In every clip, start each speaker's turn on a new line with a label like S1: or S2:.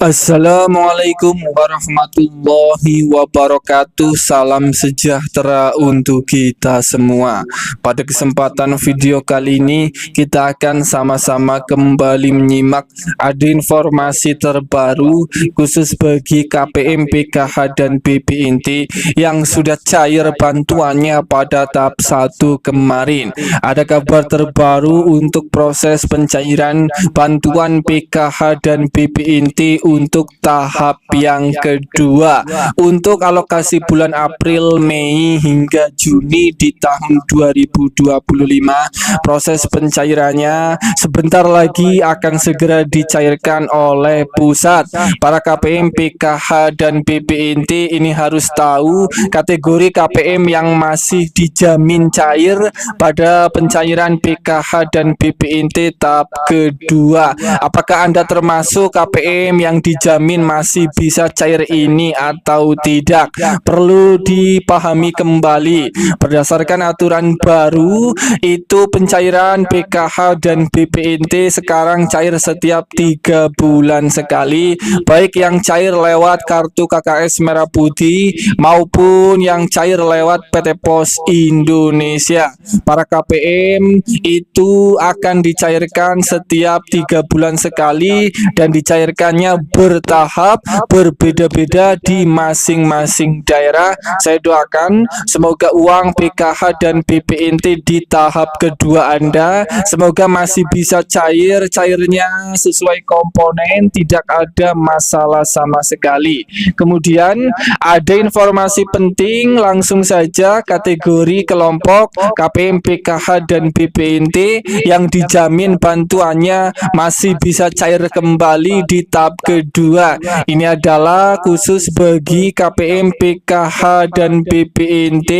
S1: Assalamualaikum warahmatullahi wabarakatuh. Salam sejahtera untuk kita semua. Pada kesempatan video kali ini kita akan sama-sama kembali menyimak ada informasi terbaru khusus bagi KPM, PKH dan BPNT yang sudah cair bantuannya pada tahap 1 kemarin. Ada kabar terbaru untuk proses pencairan bantuan PKH dan BPNT untuk tahap yang kedua. Untuk alokasi bulan April, Mei hingga Juni di tahun 2025, proses pencairannya sebentar lagi akan segera dicairkan oleh pusat. Para KPM, PKH dan BPNT ini harus tahu kategori KPM yang masih dijamin cair pada pencairan PKH dan BPNT tahap kedua. Apakah Anda termasuk KPM yang dijamin masih bisa cair ini atau tidak? Perlu dipahami kembali. Berdasarkan aturan baru, itu pencairan PKH dan BPNT sekarang cair setiap 3 bulan sekali, baik yang cair lewat kartu KKS Merah Putih maupun yang cair lewat PT Pos Indonesia. Para KPM itu akan dicairkan setiap 3 bulan sekali dan dicairkannya bertahap, berbeda-beda di masing-masing daerah. Saya doakan semoga uang PKH dan BPNT di tahap kedua Anda semoga masih bisa cairnya sesuai komponen, tidak ada masalah sama sekali. Kemudian ada informasi penting, langsung saja kategori kelompok KPM, PKH dan BPNT yang dijamin bantuannya masih bisa cair kembali di tahap kedua. Ini adalah khusus bagi KPM, PKH dan BPNT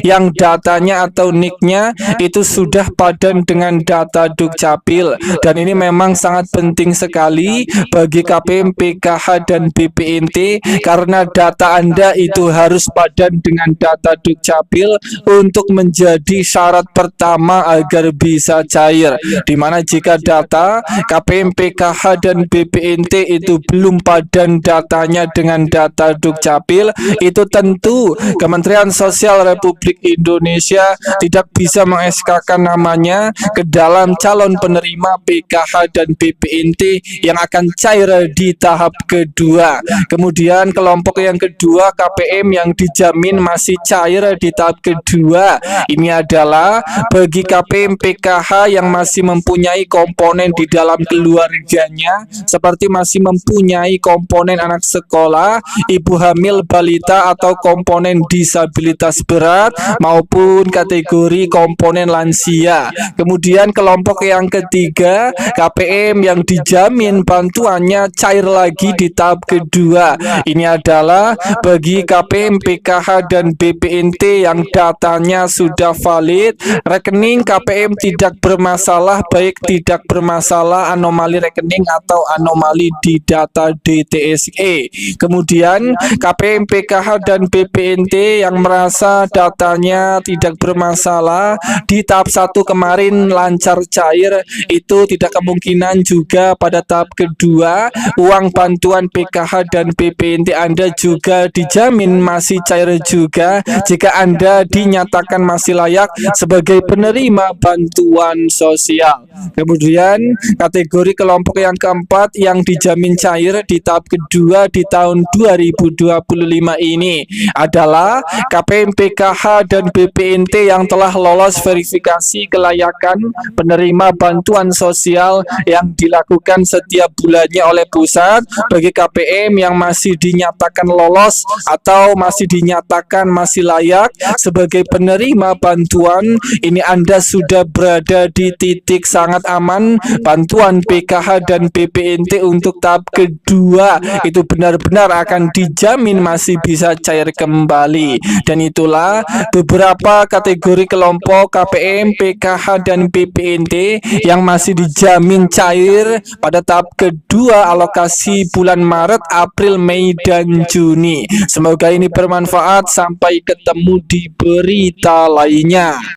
S1: yang datanya atau nicknya itu sudah padan dengan data Dukcapil, dan ini memang sangat penting sekali bagi KPM, PKH dan BPNT karena data Anda itu harus padan dengan data Dukcapil untuk menjadi syarat pertama agar bisa cair. Dimana jika data KPM, PKH dan BPNT itu belum padan datanya dengan data Dukcapil, itu tentu Kementerian Sosial Republik Indonesia tidak bisa meng-SK-kan namanya ke dalam calon penerima PKH dan BPNT yang akan cair di tahap kedua. Kemudian kelompok yang kedua KPM yang dijamin masih cair di tahap kedua, ini adalah bagi KPM, PKH yang masih mempunyai komponen di dalam keluarganya, seperti masih mempunyai komponen anak sekolah, ibu hamil, balita, atau komponen disabilitas berat maupun kategori komponen lansia. Kemudian kelompok yang ketiga KPM yang dijamin bantuannya cair lagi di tahap kedua, ini adalah bagi KPM, PKH dan BPNT yang datanya sudah valid, rekening KPM tidak bermasalah, baik tidak bermasalah anomali rekening atau anomali di data DTSE. Kemudian KPM, PKH dan BPNT yang merasa datanya tidak bermasalah di tahap 1 kemarin lancar cair, itu tidak kemungkinan juga pada tahap kedua uang bantuan PKH dan BPNT Anda juga dijamin masih cair juga jika Anda dinyatakan masih layak sebagai penerima bantuan sosial. Kemudian kategori kelompok yang keempat yang dijamin cair di tahap kedua di tahun 2025 ini adalah KPM, PKH dan BPNT yang telah lolos verifikasi kelayakan penerima bantuan sosial yang dilakukan setiap bulannya oleh pusat. Bagi KPM yang masih dinyatakan lolos atau masih dinyatakan masih layak sebagai penerima bantuan, ini Anda sudah berada di titik sangat aman. Bantuan PKH dan BPNT untuk tahap kedua itu benar-benar akan dijamin masih bisa cair kembali. Dan itulah beberapa kategori kelompok KPM, PKH dan BPNT yang masih dijamin cair pada tahap kedua alokasi bulan Maret, April, Mei dan Juni. Semoga ini bermanfaat. Sampai ketemu di berita lainnya.